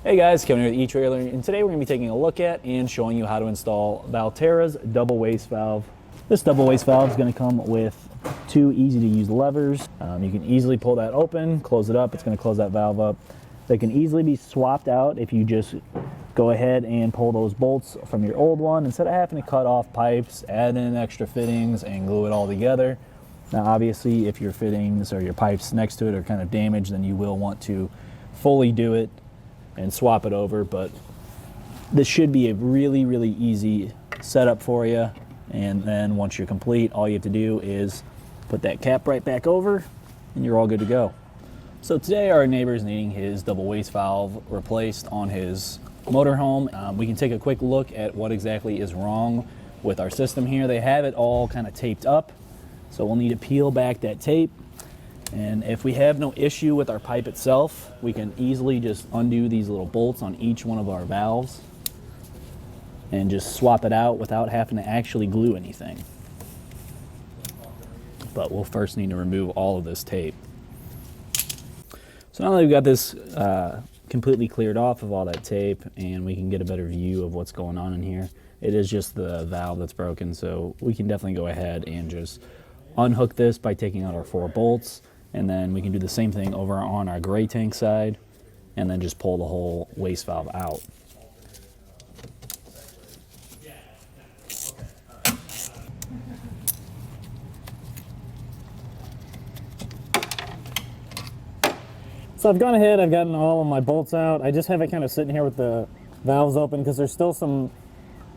Hey guys, Kevin here with etrailer, and today we're going to be taking a look at and showing you how to install Valterra's double waste valve. This double waste valve is going to come with two easy to use levers. You can easily pull that open, close it up, it's going to close that valve up. They can easily be swapped out if you just go ahead and pull those bolts from your old one instead of having to cut off pipes, add in extra fittings, and glue it all together. Now obviously if your fittings or your pipes next to it are kind of damaged, then you will want to fully do it and swap it over, but this should be a really easy setup for you. And then once you're complete, all you have to do is put that cap right back over and you're all good to go. So today our neighbor is needing his double waste valve replaced on his motorhome. We can take a quick look at what exactly is wrong with our system here. They have it all kind of taped up, so we'll need to peel back that tape. And if we have no issue with our pipe itself, we can easily just undo these little bolts on each one of our valves and just swap it out without having to actually glue anything. But we'll first need to remove all of this tape. So now that we've got this completely cleared off of all that tape and we can get a better view of what's going on in here, it is just the valve that's broken, so we can definitely go ahead and just unhook this by taking out our 4 bolts. And then we can do the same thing over on our gray tank side and then just pull the whole waste valve out. So I've gone ahead, I've gotten all of my bolts out. I just have it kind of sitting here with the valves open because there's still some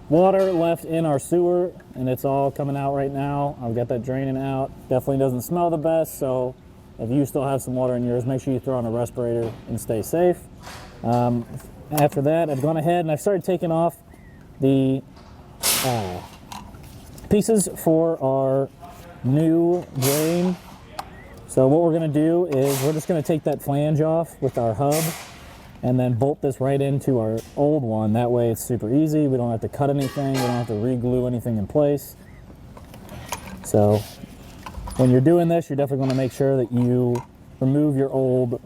water left in our sewer and it's all coming out right now. I've got that draining out. Definitely doesn't smell the best, so if you still have some water in yours, make sure you throw on a respirator and stay safe. After that, I've gone ahead and I've started taking off the pieces for our new drain. So what we're going to do is we're just going to take that flange off with our hub and then bolt this right into our old one. That way it's super easy. We don't have to cut anything. We don't have to re-glue anything in place. So when you're doing this, you're definitely going to make sure that you remove your old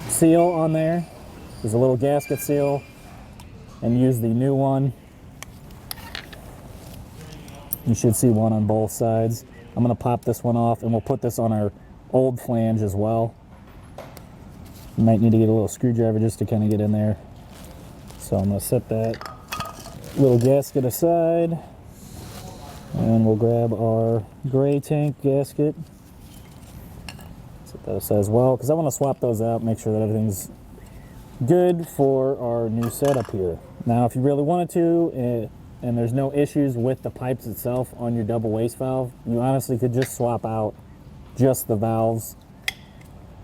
seal on there. There's a little gasket seal, and use the new one. You should see one on both sides. I'm going to pop this one off, and we'll put this on our old flange as well. You might need to get a little screwdriver just to kind of get in there. So I'm going to set that little gasket aside. And we'll grab our gray tank gasket. Set that aside as well, because I want to swap those out, make sure that everything's good for our new setup here. Now, if you really wanted to, and there's no issues with the pipes itself on your double waste valve, you honestly could just swap out just the valves,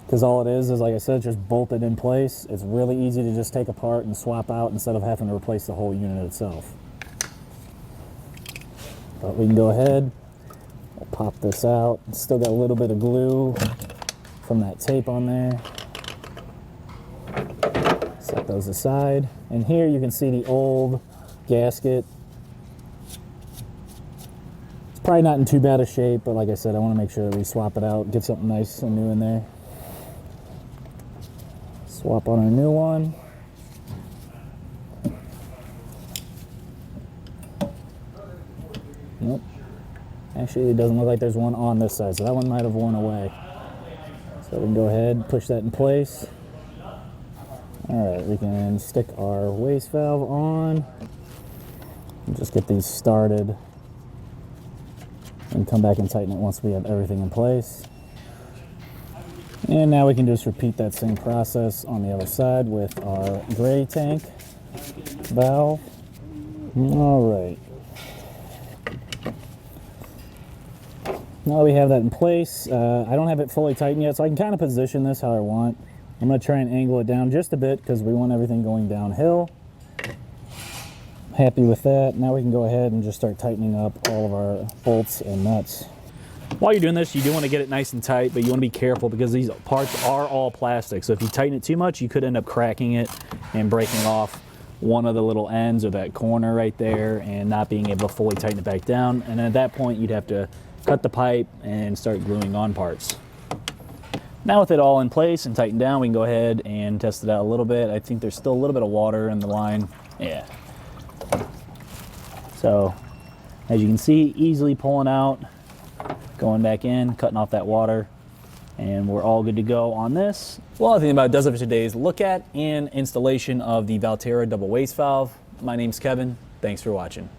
because all it is, like I said, just bolted in place. It's really easy to just take apart and swap out instead of having to replace the whole unit itself. But we can go ahead, we'll pop this out. It's still got a little bit of glue from that tape on there. Set those aside. And here you can see the old gasket. It's probably not in too bad a shape, but like I said, I want to make sure that we swap it out, get something nice and new in there. Swap on our new one. Nope. Actually, it doesn't look like there's one on this side, so that one might have worn away. So we can go ahead and push that in place. All right, we can stick our waste valve on and just get these started and come back and tighten it once we have everything in place. And now we can just repeat that same process on the other side with our gray tank valve. All right. Now that we have that in place, I don't have it fully tightened yet, so I can kind of position this how I want. I'm going to try and angle it down just a bit because we want everything going downhill. Happy with that. Now we can go ahead and just start tightening up all of our bolts and nuts. While you're doing this, you do want to get it nice and tight, but you want to be careful because these parts are all plastic. So if you tighten it too much, you could end up cracking it and breaking off one of the little ends or that corner right there and not being able to fully tighten it back down. And at that point, you'd have to cut the pipe and start gluing on parts. Now with it all in place and tightened down, we can go ahead and test it out a little bit. I think there's still a little bit of water in the line. Yeah. So as you can see, easily pulling out, going back in, cutting off that water, and we're all good to go on this. Well, I think about does it for today's look at and installation of the Valterra double waste valve. My name's Kevin. Thanks for watching.